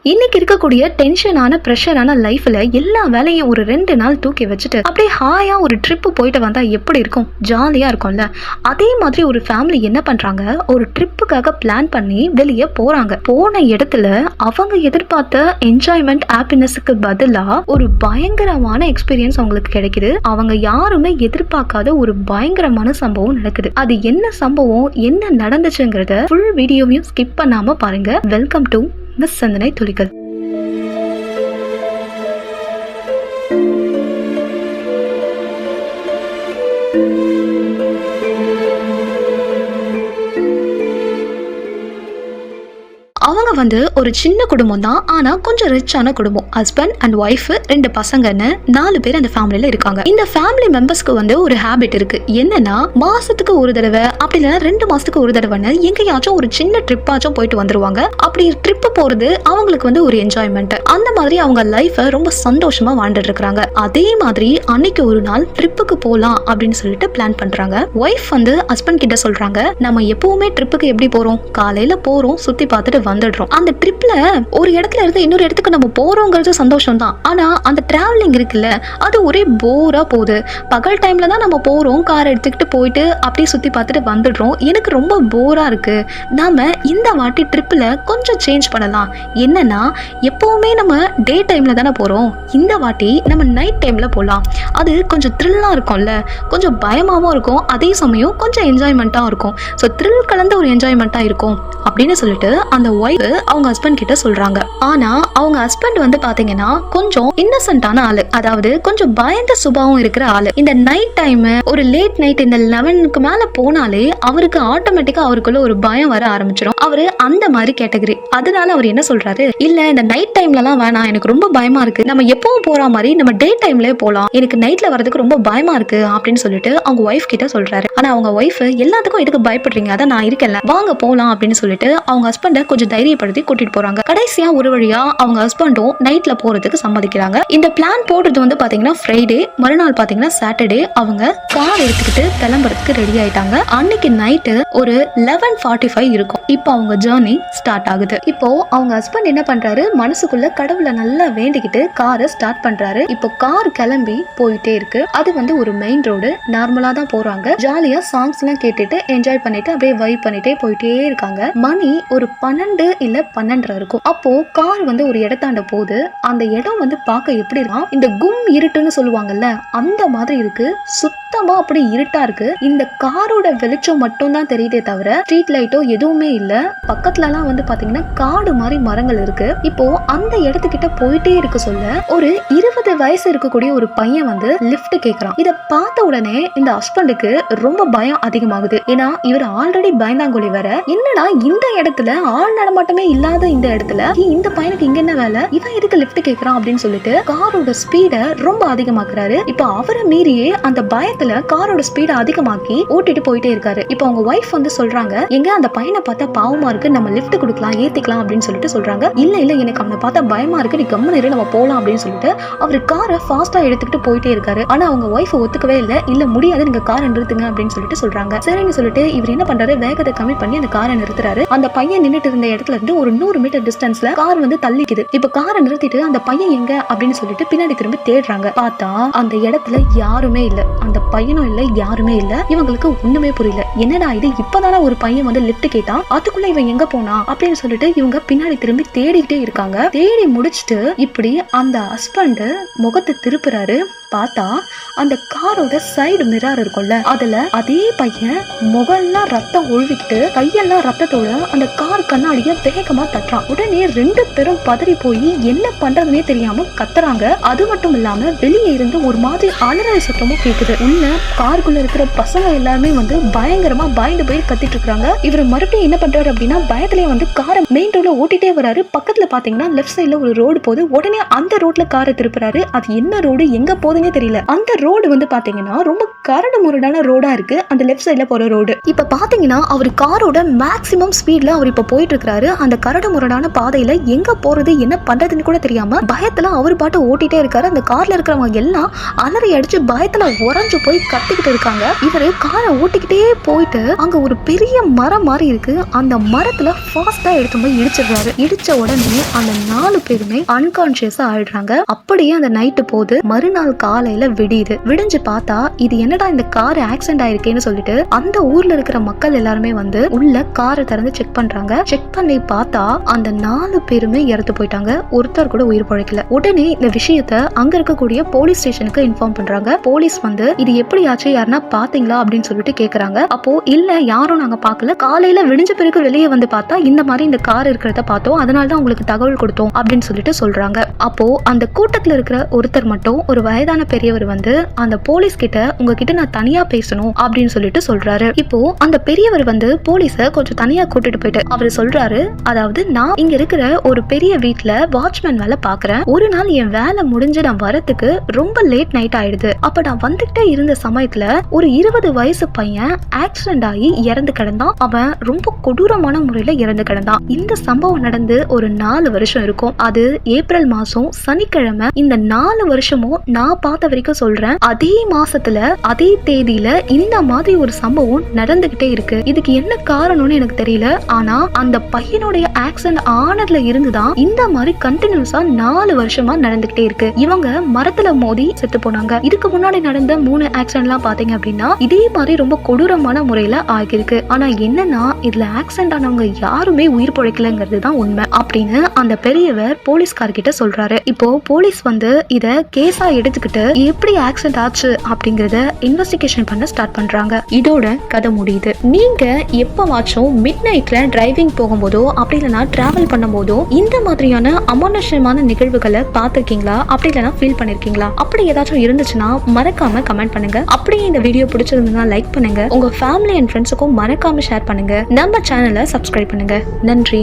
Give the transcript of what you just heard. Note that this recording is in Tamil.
இன்னைக்கு இருக்கக்கூடிய டென்ஷனான பிரஷரான லைஃப்ல எல்லா வேலையும் ஒரு 2 நாள் தூக்கி வச்சுட்டு அப்படியே ஹாயா ஒரு ட்ரிப் போயிட்டு வந்தா எப்படி இருக்கும்? ஜாலியா இருக்கும்ல. அதே மாதிரி ஒரு ஃபேமிலி என்ன பண்றாங்க, ஒரு ட்ரிப்புக்காக பிளான் பண்ணி வெளியே போறாங்க. போன இடத்துல அவங்க எதிர்பார்த்த என்ஜாய்மெண்ட் ஹாப்பினஸ்க்கு பதிலா ஒரு பயங்கரமான எக்ஸ்பீரியன்ஸ் அவங்களுக்கு கிடைக்குது. அவங்க யாருமே எதிர்பார்க்காத ஒரு பயங்கரமான சம்பவம் நடக்குது. அது என்ன சம்பவம், என்ன நடந்துச்சுங்கிறத ஃபுல் வீடியோவையும் ஸ்கிப் பண்ணாம பாருங்க. வெல்கம் டு மிஸ் சந்தனை துளிகள். அவங்க ஒரு சின்ன குடும்பம் தான், ஆனா கொஞ்சம் ரிச்சான குடும்பம். ஹஸ்பண்ட் அண்ட் ஒய்ஃப் 2 பசங்கன்னு 4 பேர் அந்த ஃபேமிலியில இருக்காங்க. இந்த ஃபேமிலி மெம்பர்ஸ்க்கு ஒரு ஹேபிட் இருக்கு. என்னன்னா, மாசத்துக்கு ஒரு தடவை அப்படி இல்லைன்னா 2 மாசத்துக்கு ஒரு தடவைன்னு எங்கேயாச்சும் ஒரு சின்ன ட்ரிப்பாச்சும் போயிட்டு வந்துருவாங்க. அப்படி ட்ரிப் போறது அவங்களுக்கு ஒரு என்ஜாய்மெண்ட். அந்த மாதிரி அவங்க லைஃபை ரொம்ப சந்தோஷமா வாழ்ந்துட்டு இருக்காங்க. அதே மாதிரி அன்னைக்கு ஒரு நாள் ட்ரிப்புக்கு போலாம் அப்படின்னு சொல்லிட்டு பிளான் பண்றாங்க. ஒய்ஃப் ஹஸ்பண்ட் கிட்ட சொல்றாங்க, நம்ம எப்பவுமே ட்ரிப்புக்கு எப்படி போறோம், காலையில போறோம், சுத்தி பார்த்துட்டு வந்துடுறோம். அந்த ட்ரிப்ல ஒரு இடத்துல இருந்து இன்னொரு இடத்துக்கு நம்ம போறோங்கிறது சந்தோஷம் தான். ஆனா அந்த டிராவலிங் இருக்குல்ல, அது ஒரே போரா போகுது. பகல் டைம்ல தான் நம்ம போறோம், கார் எடுத்துக்கிட்டு போயிட்டு அப்படியே சுத்தி பார்த்துட்டு வந்துடுறோம். எனக்கு ரொம்ப போரா இருக்கு. நாம இந்த வாட்டி ட்ரிப்ல கொஞ்சம் சேஞ்ச் பண்ணலாம். என்னன்னா, எப்பவுமே நம்ம டே டைம்ல தானே போறோம், இந்த வாட்டி நம்ம நைட் டைம்ல போலாம். அது கொஞ்சம் த்ரில்லா இருக்கும்ல, கொஞ்சம் பயமாவும் இருக்கும், அதே சமயம் கொஞ்சம் என்ஜாய்மெண்டா இருக்கும். ஸோ த்ரில் கலந்த ஒரு என்ஜாய்மெண்டா இருக்கும் அப்படின்னு சொல்லிட்டு அந்த ஒய்ஃப் அவங்க ஹஸ்பண்ட் கிட்ட சொல்றாங்க. ஆனா அவங்க ஹஸ்பண்ட் பாத்தீங்கன்னா கொஞ்சம் இன்னசென்ட்டான ஆளு, அதாவது கொஞ்சம் பயந்த சுபாவம் இருக்கிற ஆளு. இந்த நைட் டைம் ஒரு லேட் நைட் இந்த 11க்கு மேல போனாலே அவருக்கு ஆட்டோமேட்டிக்கா அவருக்குள்ள ஒரு பயம் வர ஆரம்பிச்சிடும். அவரு அந்த மாதிரி கேட்டகரி. அதனால அவர் என்ன சொல்றாரு, இல்ல இந்த நைட் டைம்ல எல்லாம் வேணாம், எனக்கு ரொம்ப பயமா இருக்கு, நம்ம எப்பவும் போற மாதிரி நம்ம டே டைம்லயே போலாம், எனக்கு நைட்ல வரதுக்கு ரொம்ப பயமா இருக்கு அப்படின்னு சொல்லிட்டு அவங்க ஒய்ஃப் கிட்ட சொல்றாரு. ஆனா அவங்க ஒய்ஃப், எல்லாத்துக்கும் எதுக்கு பயப்படுறீங்க, அதான் நான் இருக்கேன்ல, வாங்க போலாம் அப்படின்னு சொல்லிட்டு அவங்க ஹஸ்பண்ட கொஞ்சம் தைரியப்படுத்தி கூட்டிட்டு போறாங்க. கடைசியா ஒரு வழியா அவங்க ஹஸ்பண்டும் நைட்ல போறதுக்கு சம்மதிக்கிறாங்க. இந்த பிளான் போடுறது பாத்தீங்கன்னா ஃப்ரைடே, மறுநாள் பாத்தீங்கன்னா சாட்டர்டே அவங்க கார் எடுத்துக்கிட்டு கிளம்புறதுக்கு ரெடி ஆயிட்டாங்க. அன்னைக்கு நைட்டு ஒரு 11:45 இருக்கும். இப்போ அவங்க ஜர்னி ஸ்டார்ட் ஆகுது. இப்போ அவங்க ஹஸ்பண்ட் என்ன பண்றாரு, மனசுக்குள்ள கடவுளை நல்லா வேண்டிக்கிட்டு காரை ஸ்டார்ட் பண்றாரு. இப்போ கார் கிளம்பி போயிட்டே இருக்கு. அது ஒரு மெயின் ரோடு, நார்மலா தான் போறாங்க. ஜாலியா சாங்ஸ் எல்லாம் கேட்டுட்டு என்ஜாய் பண்ணிட்டு அப்படியே வைப் பண்ணிட்டே போயிட்டே இருக்காங்க. மணி ஒரு 12 இல்ல 12:30 இருக்கும். அப்போ கார் ஒரு இடத்தாண்ட போது அந்த இடம் பார்க்க எப்படி இருக்கா, இந்த கும் இருட்டுன்னு சொல்லுவாங்கல்ல, அந்த மாதிரி இருக்கு. சுத்தமா அப்படி இருட்டா இருக்கு. இந்த காரோட வெளிச்சம் மட்டும் தான் தெரியுதே தவிர ஸ்ட்ரீட் லைட்டோ எதுவுமே இல்ல. பக்கத்துல எல்லாம் பாத்தீங்கன்னா காடு மாதிரி மரங்கள் இருக்கு. இப்போ அந்த இடத்துக்கிட்ட போயிட்டே இருக்க சொல்ல ஒரு 20 வயசு இருக்கக்கூடிய ஒரு பையன் லிஃப்ட் கேக்குறான். இத பார்த்த உடனே இந்த ஹஸ்பண்டுக்கு ரொம்ப பயம் அதிகமாகுது. ஏன்னா இவர் ஆல்ரெடி பயந்தாங்கொழி வேற. என்னடா இந்த இடத்துல ஆள் நடமாட்டமே இல்லாத இந்த இடத்துல இந்த பையனுக்கு இங்க என்ன வேலை, இவன் எதுக்கு லிஃப்ட் கேக்குறான் அப்படின்னு சொல்லிட்டு காரோட ஸ்பீட ரொம்ப அதிகமாக்குறாரு. இப்போ அவரை மீறியே அந்த பயத்துல காரோட ஸ்பீட அதிகமாக்கி ஓட்டிட்டு போயிட்டே இருக்காரு. இப்போ அவங்க ஒய்ஃப் சொல்றாங்க, எங்க அந்த பையனை பார்த்தா பாவமா இருக்கு, நம்ம லிஃப்ட் கொடுக்கலாம், ஏத்திக்கலாம் அப்படின்னு சொல்லிட்டு சொல்றாங்க. இல்ல இல்ல, எனக்கு அவனை பார்த்தா பயமா இருக்கு, நீ கம்மன் இரு, நம்ம போலாம் அப்படின்னு சொல்லிட்டு அவரு காரை ஃபாஸ்டா எடுத்துக்கிட்டு போயிட்டே இருக்காரு. ஆனா அவங்க ஒய்ஃப் ஒத்துக்கவே இல்ல. இல்ல முடியாது, நீங்க காரை நிறுத்துங்க அப்படின்னு சொல்லிட்டு சொல்றாங்க. சரின்னு சொல்லிட்டு இவர் என்ன பண்றாரு, வேகத்தை கம்மி பண்ணி அந்த காரை நிறுத்துறாரு. அந்த பையன் நின்னுட்டு இருந்த இடத்துல இருந்து ஒரு 100 மீட்டர் டிஸ்டன்ஸ்ல கார் தள்ளிக்குது. இப்ப காரை நிறுத்திட்டு அந்த பையன் எங்க அப்படின்னு சொல்லிட்டு பின்னாடி திரும்பி தேடுறாங்க. பார்த்தா அந்த இடத்துல யாருமே இல்ல, அந்த பையனும் இல்ல, யாருமே இல்ல. இவங்களுக்கு ஒண்ணுமே புரியல. என்னடா இது, இப்பதானே ஒரு பையன் லிஃப்ட் கேட்டான், அதுக்குள்ள இவன் எங்க போனா அப்படின்னு சொல்லிட்டு இவங்க பின்னாடி திரும்பி தேடிக்கிட்டே இருக்காங்க. தேடி முடிச்சுட்டு இப்படி அந்த ஹஸ்பண்ட் முகத்தை திருப்புறாரு. பார்த்தா அந்த காரோட சைடு மிரர் இருக்கும்ல, அதுல அதே பையன் முகெல்லாம் ரத்தம் ஒழுவிக்கிட்டு கையெல்லாம் ரத்தத்தோட அந்த கார் கண்ணாடிய வேகமா தட்டுறான். உடனே 2 பேரும் பதறி போய் என்ன பண்றதுன்னே தெரியாம கத்துறாங்க. அது மட்டும் இல்லாம வெளியே இருந்து ஒரு மாதிரி அலறல் சத்தமும் கேக்குது. உள்ள காருக்குள்ள இருக்கிற பசங்க எல்லாருமே பயங்கரமா பயந்து போய் கத்திட்டு இருக்காங்க. இவர் மறுபடியும் என்ன பண்றாரு அப்படின்னா, பயத்திலேயே காரை மெயின் ரோட்ல ஓட்டிட்டே வராரு. பக்கத்துல பாத்தீங்கன்னா லெஃப்ட் சைட்ல ஒரு ரோடு போகுது. உடனே அந்த ரோட்ல காரை திருப்புறாரு. அது என்ன ரோடு, எங்க போகுதுன்னே தெரியல. அந்த ரோடு பாத்தீங்கன்னா ரொம்ப கரடு முரடான ரோடா இருக்கு, அந்த லெஃப்ட் சைட்ல போற ரோடு. இப்ப பாத்தீங்கன்னா அவர் காரோட மேக்ஸிமம் ஸ்பீட்ல அவர் இப்ப போயிட்டு இருக்காரு. அந்த கரடு முரடான பாதையில எங்க போறது என்ன பண்றதுன்னு கூட தெரியாம பயத்துல அவர் பாட்டு ஓட்டிட்டே இருக்காரு. அந்த கார்ல இருக்கிறவங்க எல்லாம் அலறி அடிச்சு பயத்துல உறைஞ்சு போய் கத்திக்கிட்டு இருக்காங்க. இவரு காரை ஓட்டிக்கிட்டே போயிட்டு அங்க ஒரு பெரிய மரம் மாதிரி இருக்கு, அந்த மரத்துல ஃபாஸ்டா எடுத்து போய் இடிச்சிடுறாரு. இடிச்ச உடனே அந்த 4 பேருமே அன்கான்சியஸா ஆயிடுறாங்க. அப்படியே அந்த நைட்டு போது மறுநாள் காலையில விடியுது. விடிஞ்சு பார்த்தா இது என்னடா இந்த கார் ஆக்சிடென்ட் ஆயிருக்கேன்னு சொல்லிட்டு அந்த ஊர்ல இருக்கிற மக்கள் எல்லாருமே வந்து உள்ள காரை திறந்து செக் பண்றாங்க. செக் பண்ணி பார்த்தா அந்த 4 பேருமே இறந்து போயிட்டாங்க. ஒருத்தர் கூட உயிர் பழைக்கல. உடனே இந்த விஷயத்த அங்க இருக்கக்கூடிய போலீஸ் ஸ்டேஷனுக்கு இன்ஃபார்ம் பண்றாங்க. போலீஸ் வந்து இது எப்படி ஆச்சு, யாருன்னா பாத்தீங்களா அப்படின்னு சொல்லிட்டு கேக்குறாங்க. அப்போ இல்ல யாரும் நாங்க பாக்கல, காலையில விடிஞ்ச பிறகு வெளியே வந்து பார்த்தா இந்த மாதிரி இந்த கார் இருக்கிறத பார்த்தோம், அதனாலதான் உங்களுக்கு தகவல் கொடுத்தோம் அப்படின்னு சொல்லிட்டு சொல்றாங்க. அப்போ அந்த கூட்டத்துல இருக்கிற ஒருத்தர் மட்டும், ஒரு வயதான பெரியவர் வந்து அந்த போலீஸ் கிட்ட உங்ககிட்ட நான் தனியா பேசணும் அப்படின்னு சொல்லிட்டு சொல்றாரு. இப்போ அந்த பெரியவர் வந்து போலீஸ கொஞ்சம் தனியா கூட்டிட்டு போயிட்டு அவரு சொல்றாரு, அதாவது நான் இங்க இருக்கிற ஒரு பெரிய வீட்டுல வாட்ச்மேன் வேலை பாக்குறேன். ஒரு நாள் என் வேலை முடிஞ்சு நான் வரதுக்கு ரொம்ப லேட் நைட் ஆயிடுது. அப்ப நான் வந்துட்டே இருந்த சமயத்துல ஒரு 20 வயசு பையன் ஆக்சிடென்ட் ஆகி இறந்து கிடந்தான். அவன் ரொம்ப கொடூரமான முறையில இறந்து கிடந்தான். இந்த சம்பவம் நடந்து ஒரு 4 வருஷம் இருக்கும். அது ஏப்ரல் மாசம் சனிக்கிழமை. இந்த 4 வருஷமும் நான் பார்த்த வரைக்கும் சொல்றேன், அதே மாசத்துல அதே தேதியில இந்த மாதிரி ஒரு சம்பவம் நடந்துகிட்டே இருக்கு. இதுக்கு என்ன காரணம்னு எனக்கு தெரியல. ஆனா அந்த பையனுடைய ஆக்சிடென்ட் ஆனதுல இருந்துதான் இந்த மாதிரி கண்டினியூஸா 4 வருஷமா நடந்துகிட்டே இருக்கு. இவங்க மரத்துல மோதி செத்து போனாங்க. இதுக்கு முன்னாடி நடந்த 3 ஆக்சிடென்ட்லாம் பாத்தீங்க அப்படின்னா இதே மாதிரி ரொம்ப கொடூரமான முறையில ஆகிருக்கு. ஆனா என்னன்னா இதுல ஆக்சிடென்ட் ஆனவங்க யாருமே உயிர் பிழைக்கலங்கிறது தான் உண்மை அப்படின்னு அந்த பெரியவர் போலீஸ்கார்கிட்ட சொல்றாரு. இப்போ போலீஸ் வந்து இத கேஸா எடுத்துக்கிட்டு எப்படி ஆக்சிடென்ட் ஆச்சு அப்படிங்கறத இன்வெஸ்டிகேஷன் பண்ண ஸ்டார்ட் பண்றாங்க. இதோட கதை முடியுது. நீங்க எப்பவாச்சும் மிட் நைட்ல டிரைவிங் போகும்போதோ அப்படி இல்லைன்னா டிராவல் பண்ணும்போதோ இந்த மாதிரியான அமானுஷ்யமான நிகழ்வுகளை பார்த்திருக்கீங்களா, அப்படி இல்லைன்னா ஃபீல் பண்ணிருக்கீங்களா? அப்படி ஏதாச்சும் இருந்துச்சுன்னா மறக்காம கமெண்ட் பண்ணுங்க. அப்படியே இந்த வீடியோ பிடிச்சிருந்தா லைக் பண்ணுங்க. உங்க ஃபேமிலி அண்ட் ஃப்ரெண்ட்ஸுக்கும் மறக்காம ஷேர் பண்ணுங்க. நம்ம சேனலை சப்ஸ்கிரைப் பண்ணுங்க. நன்றி.